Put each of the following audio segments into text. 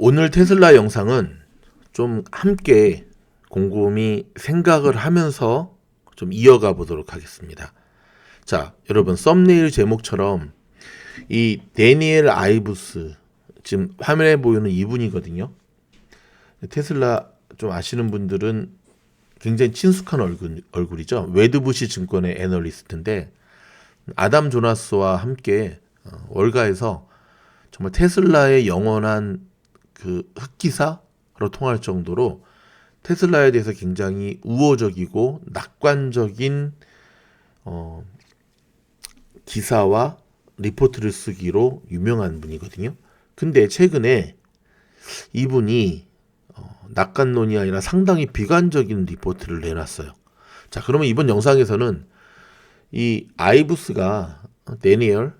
오늘 테슬라 영상은 좀 함께 곰곰이 생각을 하면서 좀 이어가 보도록 하겠습니다. 자, 여러분 썸네일 제목처럼 이 데니엘 아이브스, 지금 화면에 보이는 이분이거든요. 테슬라 좀 아시는 분들은 굉장히 친숙한 얼굴이죠. 웨드부시 증권의 애널리스트인데 아담 조나스와 함께 월가에서 정말 테슬라의 영원한 그 흑기사로 통할 정도로 테슬라에 대해서 굉장히 우호적이고 낙관적인 기사와 리포트를 쓰기로 유명한 분이거든요. 근데 최근에 이분이 낙관론이 아니라 상당히 비관적인 리포트를 내놨어요. 자, 그러면 이번 영상에서는 이 아이브스가 데니얼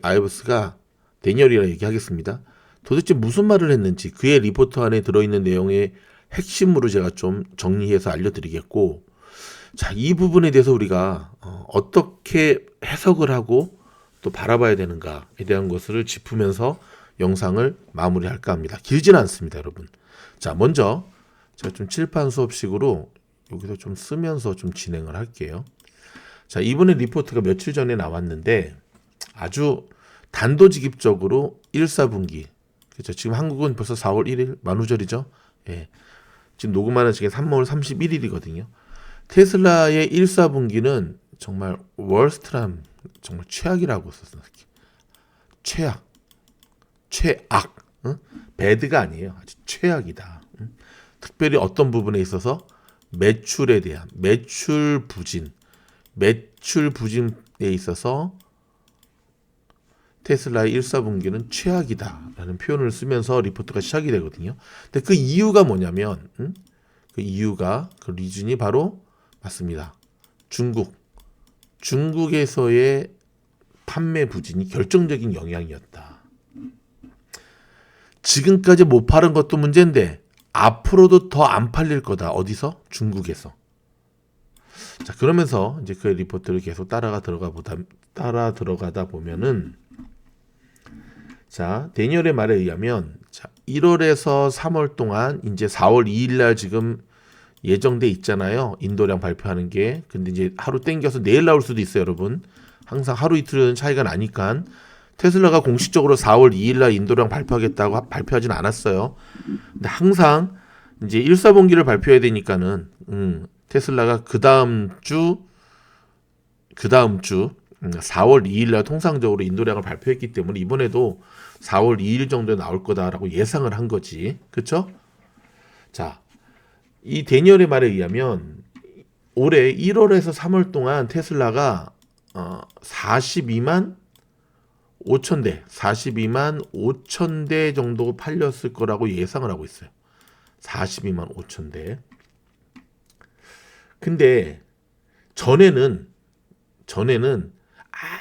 아이브스가 데니얼이라 얘기하겠습니다. 도대체 무슨 말을 했는지 그의 리포트 안에 들어있는 내용의 핵심으로 제가 좀 정리해서 알려드리겠고, 자, 이 부분에 대해서 우리가 어떻게 해석을 하고 또 바라봐야 되는가에 대한 것을 짚으면서 영상을 마무리할까 합니다. 길지는 않습니다, 여러분. 자, 먼저 제가 좀 칠판 수업식으로 여기서 좀 쓰면서 좀 진행을 할게요. 자, 이번에 리포트가 며칠 전에 나왔는데 아주 단도직입적으로 1, 4분기, 그렇죠. 지금 한국은 벌써 4월 1일 만우절이죠. 예. 지금 녹음하는 시간 3월 31일이거든요. 테슬라의 1, 4분기는 정말 월스트람, 정말 최악이라고 썼어요. 최악. 응? 배드가 아니에요. 아주 최악이다. 응? 특별히 어떤 부분에 있어서 매출에 대한 매출 부진에 있어서 테슬라의 1, 4분기는 최악이다라는 표현을 쓰면서 리포트가 시작이 되거든요. 근데 그 이유가 뭐냐면 그 이유가 그 리즌이 바로 맞습니다. 중국에서의 판매 부진이 결정적인 영향이었다. 지금까지 못 팔은 것도 문제인데 앞으로도 더 안 팔릴 거다. 어디서? 중국에서. 자, 그러면서 이제 그 리포트를 계속 따라 들어가다 보면은, 자, 데니얼의 말에 의하면, 자, 1월에서 3월 동안 이제 4월 2일 날 지금 예정돼 있잖아요. 인도량 발표하는 게. 근데 이제 하루 땡겨서 내일 나올 수도 있어요, 여러분. 항상 하루 이틀은 차이가 나니까. 테슬라가 공식적으로 4월 2일 날 인도량 발표하겠다고 발표하진 않았어요. 근데 항상 이제 1, 4분기를 발표해야 되니까는 테슬라가 그 다음 주 4월 2일 날 통상적으로 인도량을 발표했기 때문에 이번에도 4월 2일 정도에 나올 거다라고 예상을 한 거지. 그렇죠? 자, 이 데니얼의 말에 의하면 올해 1월에서 3월 동안 테슬라가 42만 5천 대 정도 팔렸을 거라고 예상을 하고 있어요. 42만 5천 대. 근데 전에는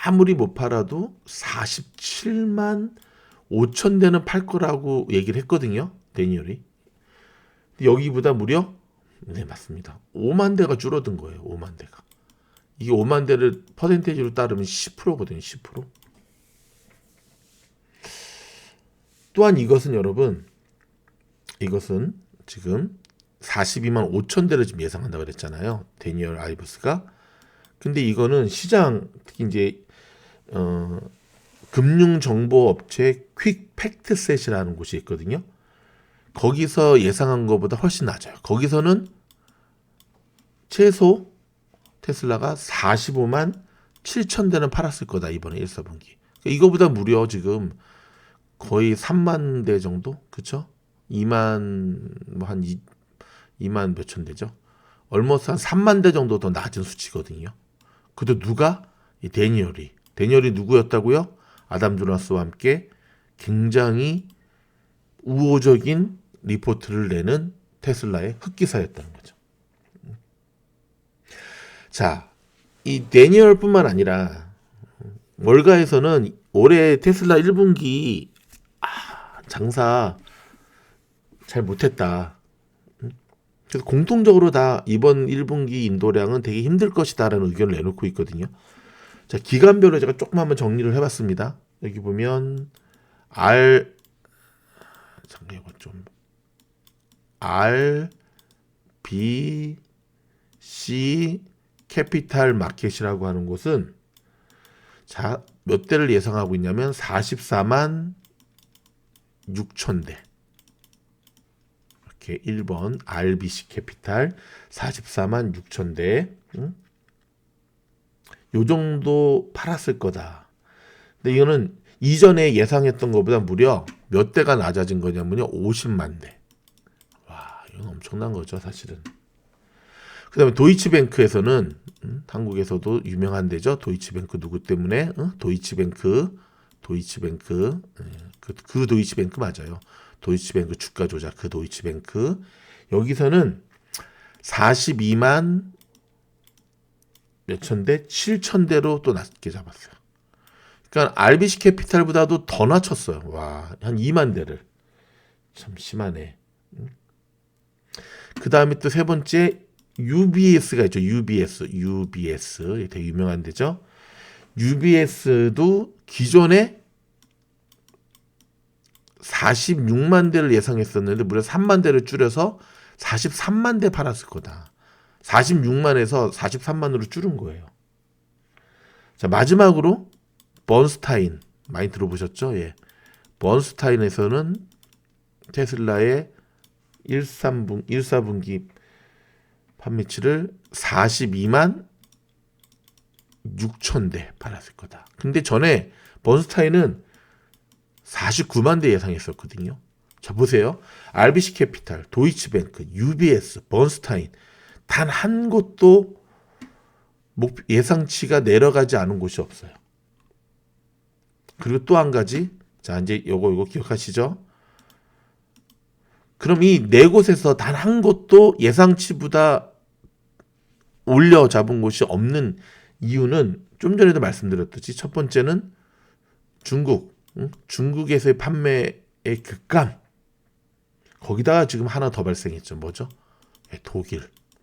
아무리 못 팔아도 47만 5천 대는 팔 거라고 얘기를 했거든요. 데니얼이. 여기보다 무려, 네, 맞습니다. 5만 대가 줄어든 거예요. 5만 대가. 이게 5만 대를 퍼센테이지로 따르면 10%거든요. 10%. 또한 이것은 여러분, 이것은 지금 42만 5천 대를 지금 예상한다고 그랬잖아요. 데니얼 아이브스가. 근데 이거는 시장, 특히 이제 금융정보업체 퀵팩트셋이라는 곳이 있거든요. 거기서 예상한 것보다 훨씬 낮아요. 거기서는 최소 테슬라가 45만 7천 대는 팔았을 거다. 이번에 1, 4분기. 이거보다 무려 지금 거의 3만 대 정도? 그쵸? 2만 몇천 대죠? 얼머스 한 3만 대 정도 더 낮은 수치거든요. 그래도 누가? 이 데니얼이 누구였다고요? 아담 조나스와 함께 굉장히 우호적인 리포트를 내는 테슬라의 흑기사였다는 거죠. 자, 이 데니얼뿐만 아니라 월가에서는 올해 테슬라 1분기 장사 잘 못했다. 그래서 공통적으로 다 이번 1분기 인도량은 되게 힘들 것이다라는 의견을 내놓고 있거든요. 자, 기간별로 제가 조금 한번 정리를 해봤습니다. 여기 보면 이거 좀 RBC 캐피탈 마켓이라고 하는 곳은 자, 몇 대를 예상하고 있냐면 44만 6천 대. 이렇게 1번 RBC 캐피탈 44만 6천 대. 요 정도 팔았을 거다. 근데 이거는 이전에 예상했던 것보다 무려 몇 대가 낮아진 거냐면요. 50만 대. 와, 이건 엄청난 거죠, 사실은. 그 다음에 도이치뱅크에서는 한국에서도 유명한 데죠. 도이치뱅크 누구 때문에? 도이치뱅크 그 도이치뱅크 맞아요. 도이치뱅크 주가 조작 그 도이치뱅크. 여기서는 42만 몇천 대, 7천 대로 또 낮게 잡았어요. 그러니까 RBC 캐피탈보다도 더 낮췄어요. 와, 한 2만 대를. 참 심하네. 그 다음에 또 세 번째 UBS가 있죠. UBS 되게 유명한 데죠. UBS도 기존에 46만 대를 예상했었는데 무려 3만 대를 줄여서 43만 대 팔았을 거다. 46만에서 43만으로 줄은 거예요. 자, 마지막으로 번스타인 많이 들어보셨죠? 예. 번스타인에서는 테슬라의 1사분기 판매치를 42만 6천 대 팔았을 거다. 근데 전에 번스타인은 49만 대 예상했었거든요. 자, 보세요. RBC 캐피탈, 도이치뱅크, UBS, 번스타인 단 한 곳도 예상치가 내려가지 않은 곳이 없어요. 그리고 또 한 가지, 자, 이제 요거 기억하시죠? 그럼 이 네 곳에서 단 한 곳도 예상치보다 올려 잡은 곳이 없는 이유는 좀 전에도 말씀드렸듯이 첫 번째는 중국에서의 판매의 급감. 거기다가 지금 하나 더 발생했죠. 뭐죠?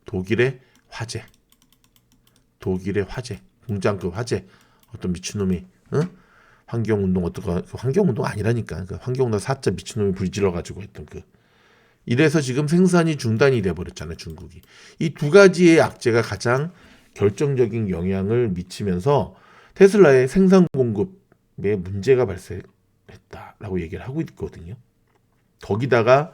독일의 화재. 공장급 화재. 어떤 미친놈이 환경운동 환경운동 아니라니까. 그 환경운동 사자 미친놈이 불질러가지고 했던 이래서 지금 생산이 중단이 돼버렸잖아요. 중국이. 이 두 가지의 악재가 가장 결정적인 영향을 미치면서 테슬라의 생산 공급에 문제가 발생했다라고 얘기를 하고 있거든요. 거기다가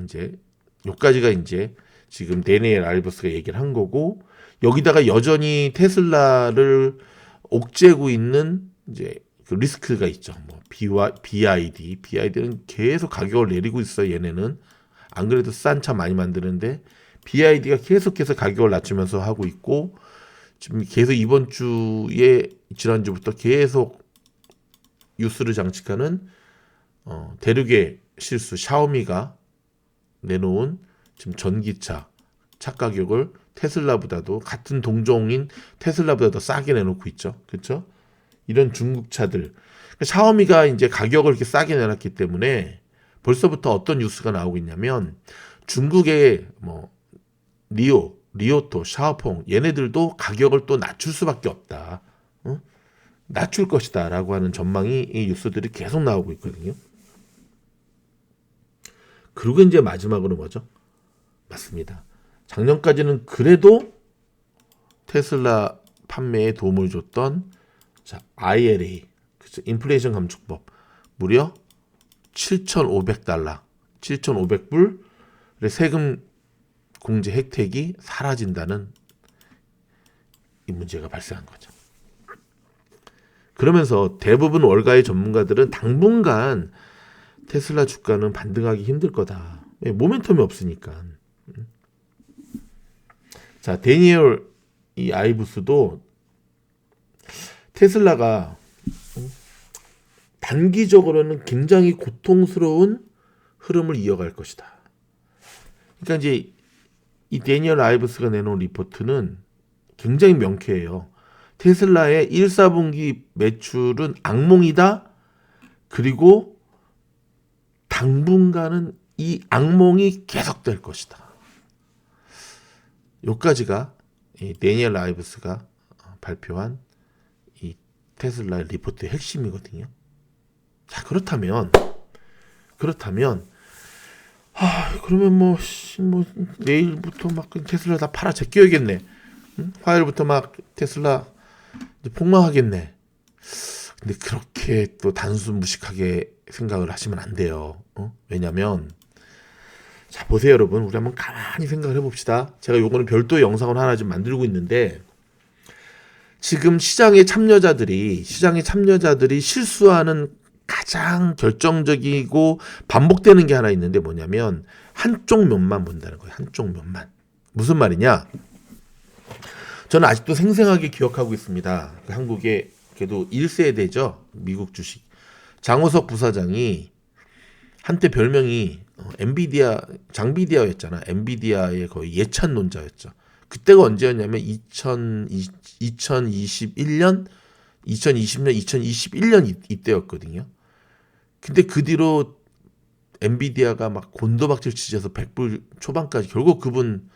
이제 여기까지가 이제 지금 데니엘 알버스가 얘기를 한 거고, 여기다가 여전히 테슬라를 옥죄고 있는 이제 그 리스크가 있죠. 뭐 BYD는 계속 가격을 내리고 있어요. 얘네는 안 그래도 싼 차 많이 만드는데 BYD가 계속해서 가격을 낮추면서 하고 있고, 지금 계속 이번 주에 지난주부터 계속 뉴스를 장식하는 대륙의 실수 샤오미가 내놓은 지금 전기차 차 가격을 테슬라보다도 같은 동종인 테슬라보다 더 싸게 내놓고 있죠. 그렇죠? 이런 중국 차들. 샤오미가 이제 가격을 이렇게 싸게 내놨기 때문에 벌써부터 어떤 뉴스가 나오고 있냐면 중국의 뭐 리오토, 샤오퐁 얘네들도 가격을 또 낮출 수밖에 없다. 낮출 것이다라고 하는 전망이 이 뉴스들이 계속 나오고 있거든요. 그리고 이제 마지막으로 뭐죠? 맞습니다. 작년까지는 그래도 테슬라 판매에 도움을 줬던 IRA, 그렇죠? 인플레이션 감축법 무려 $7,500, 7,500불의 세금 공제 혜택이 사라진다는 이 문제가 발생한 거죠. 그러면서 대부분 월가의 전문가들은 당분간 테슬라 주가는 반등하기 힘들 거다. 모멘텀이 없으니까. 자, 데니엘 이 아이브스도 테슬라가 단기적으로는 굉장히 고통스러운 흐름을 이어갈 것이다. 그러니까 이제 이 데니엘 아이브스가 내놓은 리포트는 굉장히 명쾌해요. 테슬라의 1사분기 매출은 악몽이다. 그리고 당분간은 이 악몽이 계속될 것이다. 여기까지가 이 데니엘 아이브스가 발표한 이 테슬라의 리포트의 핵심이거든요. 자, 그렇다면 그렇다면 그러면 뭐 내일부터 막 테슬라 다 팔아 제껴야겠네. 응? 화요일부터 막 테슬라 이제 폭망하겠네. 근데 그렇게 또 단순 무식하게 생각을 하시면 안 돼요. 왜냐면 자 보세요 여러분, 우리 한번 가만히 생각을 해봅시다. 제가 요거는 별도의 영상을 하나 좀 만들고 있는데, 지금 시장의 참여자들이 실수하는 가장 결정적이고 반복되는 게 하나 있는데 뭐냐면 한쪽 면만 본다는 거예요. 한쪽 면만. 무슨 말이냐? 저는 아직도 생생하게 기억하고 있습니다. 한국의 그래도 1세대죠. 미국 주식. 장우석 부사장이 한때 별명이 장비디아였잖아. 엔비디아의 거의 예찬론자였죠. 그때가 언제였냐면 2020년, 2021년 이때였거든요. 근데 그 뒤로 엔비디아가 막 곤도박질 치셔서 100불 초반까지 결국 그분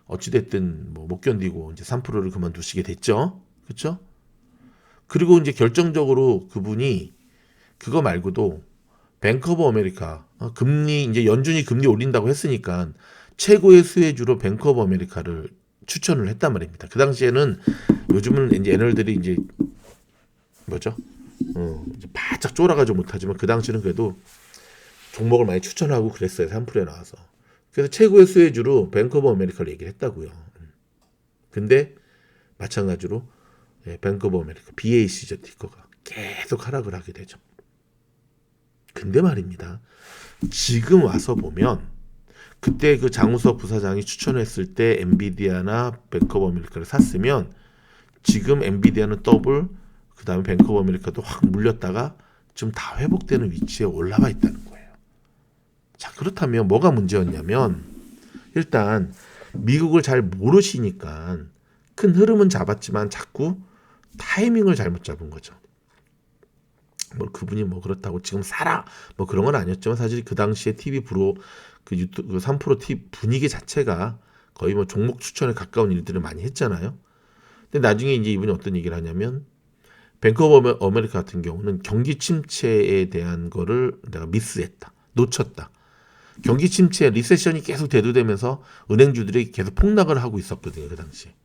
어찌됐든 뭐 못 견디고 이제 3%를 그만두시게 됐죠. 그렇죠? 그리고 이제 결정적으로 그분이 그거 말고도 뱅크 오브 아메리카 금리 이제 연준이 금리 올린다고 했으니까 최고의 수혜주로 뱅크 오브 아메리카를 추천을 했단 말입니다. 그 당시에는 요즘은 이제 애널들이 이제 뭐죠? 이제 바짝 쫄아가지고 못하지만 그 당시는 그래도 종목을 많이 추천하고 그랬어요. 3%에 나와서. 그래서 최고의 수혜주로 뱅크 오브 아메리카를 얘기를 했다고요. 근데 마찬가지로 뱅크 오브 아메리카 BAC죠 티커가 계속 하락을 하게 되죠. 근데 말입니다. 지금 와서 보면 그때 그 장우석 부사장이 추천했을 때 엔비디아나 뱅크 오브 아메리카를 샀으면 지금 엔비디아는 더블, 그 다음에 뱅크 오브 아메리카도 확 물렸다가 지금 다 회복되는 위치에 올라가 있다는 거예요. 자, 그렇다면 뭐가 문제였냐면 일단 미국을 잘 모르시니까 큰 흐름은 잡았지만 자꾸 타이밍을 잘못 잡은 거죠. 뭐 그분이 뭐 그렇다고 지금 사라 뭐 그런 건 아니었지만 사실 그 당시에 TV 프로 그 유튜브 3프로 TV 분위기 자체가 거의 뭐 종목 추천에 가까운 일들을 많이 했잖아요. 근데 나중에 이제 이분이 어떤 얘기를 하냐면 뱅크 오브 아메리카 같은 경우는 경기 침체에 대한 거를 내가 미스했다. 놓쳤다. 경기 침체, 리세션이 계속 대두되면서 은행주들이 계속 폭락을 하고 있었거든요. 그 당시에.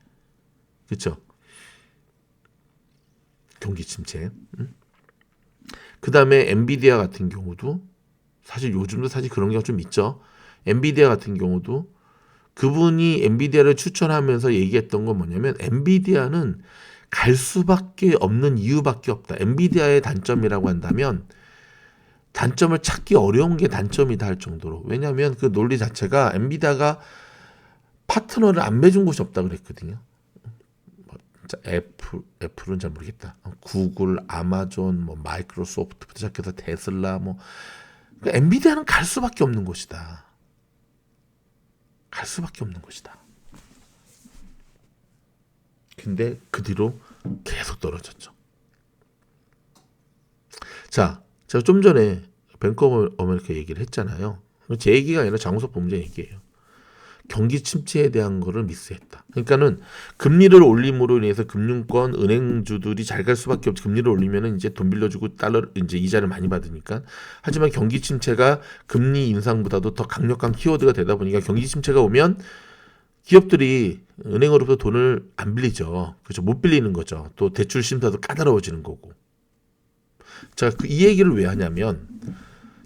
그렇죠? 경기 침체. 그 다음에 엔비디아 같은 경우도 사실 요즘도 사실 그런 경우가 좀 있죠. 엔비디아 같은 경우도 그분이 엔비디아를 추천하면서 얘기했던 건 뭐냐면 엔비디아는 갈 수밖에 없는 이유밖에 없다. 엔비디아의 단점이라고 한다면 단점을 찾기 어려운 게 단점이다 할 정도로. 왜냐하면 그 논리 자체가 엔비디아가 파트너를 안 맺은 곳이 없다 그랬거든요. 애플은 잘 모르겠다. 구글, 아마존, 뭐 마이크로소프트부터 시작해서 테슬라, 뭐 그러니까 엔비디아는 갈 수밖에 없는 곳이다. 갈 수밖에 없는 곳이다. 근데 그 뒤로 계속 떨어졌죠. 자, 제가 좀 전에 뱅크 오브 아메리카 얘기를 했잖아요. 제 얘기가 아니라 장우석 본부장 얘기예요. 경기 침체에 대한 거를 미스했다. 그러니까는 금리를 올림으로 인해서 금융권 은행주들이 잘 갈 수밖에 없지. 금리를 올리면은 이제 돈 빌려주고 달러 이제 이자를 많이 받으니까. 하지만 경기 침체가 금리 인상보다도 더 강력한 키워드가 되다 보니까 경기 침체가 오면 기업들이 은행으로부터 돈을 안 빌리죠. 그렇죠. 못 빌리는 거죠. 또 대출 심사도 까다로워지는 거고. 자, 이 얘기를 왜 하냐면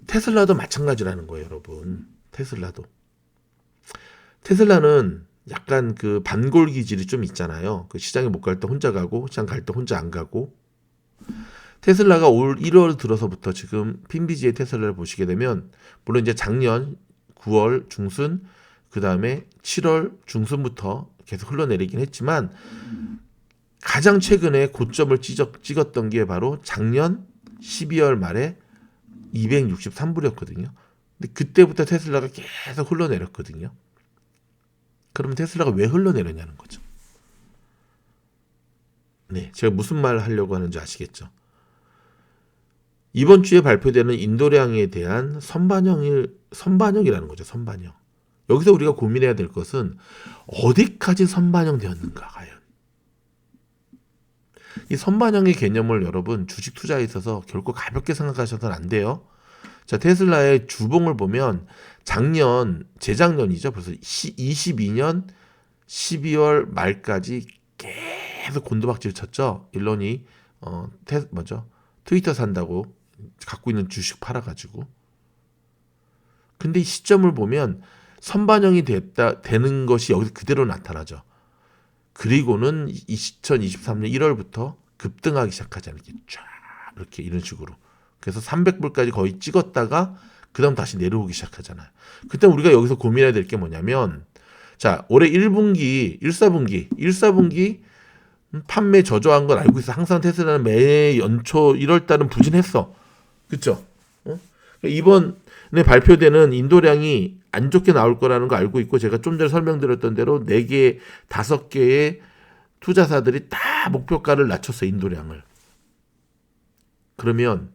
테슬라도 마찬가지라는 거예요, 여러분. 테슬라는 약간 그 반골 기질이 좀 있잖아요. 그 시장에 못 갈 때 혼자 가고 시장 갈 때 혼자 안 가고. 테슬라가 올 1월 들어서부터 지금 핀비지의 테슬라를 보시게 되면 물론 이제 작년 9월 중순 그 다음에 7월 중순부터 계속 흘러내리긴 했지만 가장 최근에 고점을 찍었던 게 바로 작년 12월 말에 263불이었거든요. 근데 그때부터 테슬라가 계속 흘러내렸거든요. 그러면 테슬라가 왜 흘러내렸냐는 거죠. 네, 제가 무슨 말 하려고 하는지 아시겠죠? 이번 주에 발표되는 인도량에 대한 선반영이라는 거죠. 선반영. 여기서 우리가 고민해야 될 것은 어디까지 선반영 되었는가 과연. 이 선반영의 개념을 여러분 주식 투자에 있어서 결코 가볍게 생각하셔서는 안 돼요. 자, 테슬라의 주봉을 보면 재작년이죠. 벌써 22년 12월 말까지 계속 곤두박질 쳤죠. 일론이 트위터 산다고 갖고 있는 주식 팔아가지고. 근데 이 시점을 보면 선반영이 되는 것이 여기서 그대로 나타나죠. 그리고는 2023년 1월부터 급등하기 시작하잖아요. 이렇게 이런 식으로. 그래서 300불까지 거의 찍었다가 그다음 다시 내려오기 시작하잖아요. 그때 우리가 여기서 고민해야 될 게 뭐냐면, 자, 올해 1분기, 1사분기 판매 저조한 건 알고 있어. 항상 테슬라는 매 연초 1월 달은 부진했어. 그쵸? 이번에 발표되는 인도량이 안 좋게 나올 거라는 거 알고 있고, 제가 좀 전에 설명드렸던 대로 4개, 5개의 투자사들이 다 목표가를 낮췄어요. 인도량을. 그러면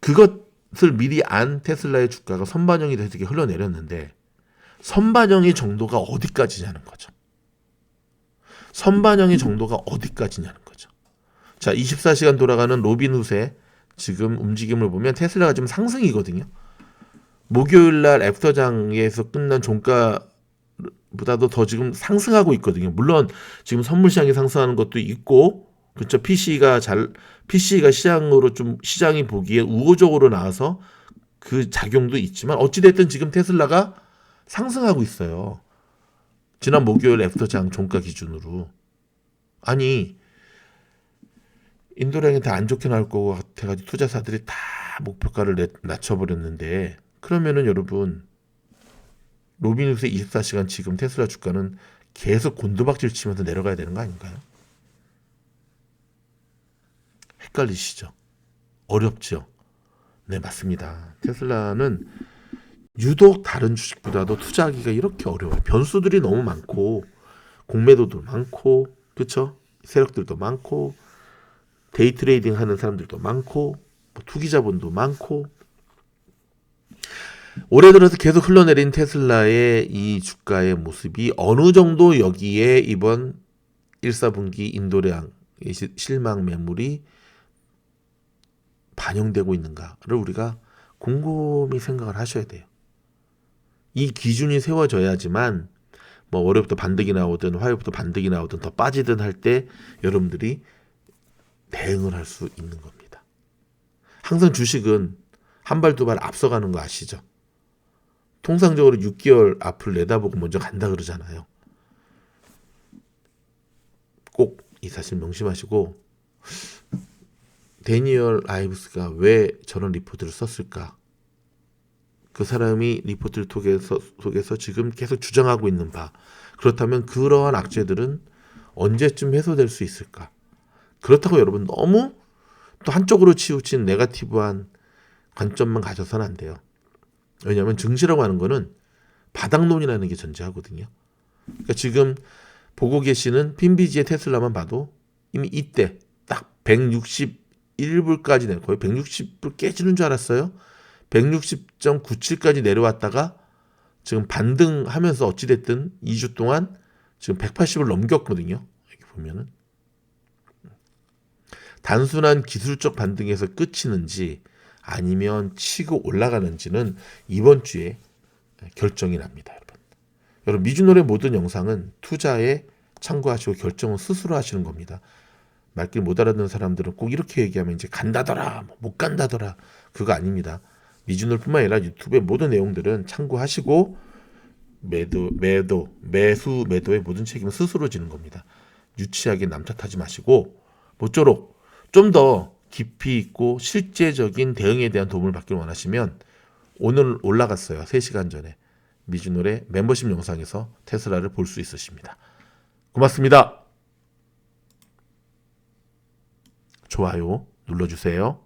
그것을 미리 안 테슬라의 주가가 선반영이 돼서 이렇게 흘러내렸는데, 선반영의 정도가 어디까지냐는 거죠. 선반영의 정도가 어디까지냐는 거죠. 자, 24시간 돌아가는 로빈훗의 지금 움직임을 보면 테슬라가 지금 상승이거든요. 목요일 날 애프터장에서 끝난 종가보다도 더 지금 상승하고 있거든요. 물론 지금 선물 시장이 상승하는 것도 있고, 그렇죠. PC가 시장으로 좀 시장이 보기에 우호적으로 나와서 그 작용도 있지만, 어찌됐든 지금 테슬라가 상승하고 있어요. 지난 목요일 애프터장 종가 기준으로. 아니, 인도량이 다 안 좋게 나올 것 같아가지고 투자사들이 다 목표가를 낮춰버렸는데, 그러면은 여러분, 로빈훗의 24시간 지금 테슬라 주가는 계속 곤두박질 치면서 내려가야 되는 거 아닌가요? 헷갈리시죠? 어렵죠? 네, 맞습니다. 테슬라는 유독 다른 주식보다도 투자하기가 이렇게 어려워요. 변수들이 너무 많고, 공매도도 많고, 그렇죠? 세력들도 많고, 데이 트레이딩 하는 사람들도 많고, 투기자본도 많고. 올해 들어서 계속 흘러내린 테슬라의 이 주가의 모습이 어느 정도 여기에 이번 1사분기 인도량 실망 매물이 반영되고 있는가를 우리가 곰곰이 생각을 하셔야 돼요. 이 기준이 세워져야지만 월요일부터 반등이 나오든 화요일부터 반등이 나오든 더 빠지든 할 때 여러분들이 대응을 할 수 있는 겁니다. 항상 주식은 한 발 두 발 앞서가는 거 아시죠? 통상적으로 6개월 앞을 내다보고 먼저 간다 그러잖아요. 꼭 이 사실 명심하시고, 데니얼 아이브스가 왜 저런 리포트를 썼을까? 그 사람이 리포트를 속에서 지금 계속 주장하고 있는 바, 그렇다면 그러한 악재들은 언제쯤 해소될 수 있을까? 그렇다고 여러분 너무 또 한쪽으로 치우친 네거티브한 관점만 가져서는 안 돼요. 왜냐하면 증시라고 하는 거는 바닥론이라는 게 존재하거든요. 그러니까 지금 보고 계시는 핀비지의 테슬라만 봐도 이미 이때 딱 161불까지 내려, 거의 160불 깨지는 줄 알았어요. 160.97까지 내려왔다가 지금 반등하면서 어찌됐든 2주 동안 지금 180을 넘겼거든요. 여기 보면은 단순한 기술적 반등에서 끝이는지 아니면 치고 올라가는지는 이번 주에 결정이 납니다. 여러분 미주노래 모든 영상은 투자에 참고하시고 결정은 스스로 하시는 겁니다. 말귀 못 알아듣는 사람들은 꼭 이렇게 얘기하면 이제 간다더라, 못 간다더라, 그거 아닙니다. 미주노래뿐만 아니라 유튜브의 모든 내용들은 참고하시고 매수 매도의 모든 책임은 스스로 지는 겁니다. 유치하게 남 탓하지 마시고 모쪼록 좀 더 깊이 있고 실제적인 대응에 대한 도움을 받길 원하시면 오늘 올라갔어요. 3시간 전에 미주노래 멤버십 영상에서 테슬라를 볼 수 있으십니다. 고맙습니다. 좋아요 눌러주세요.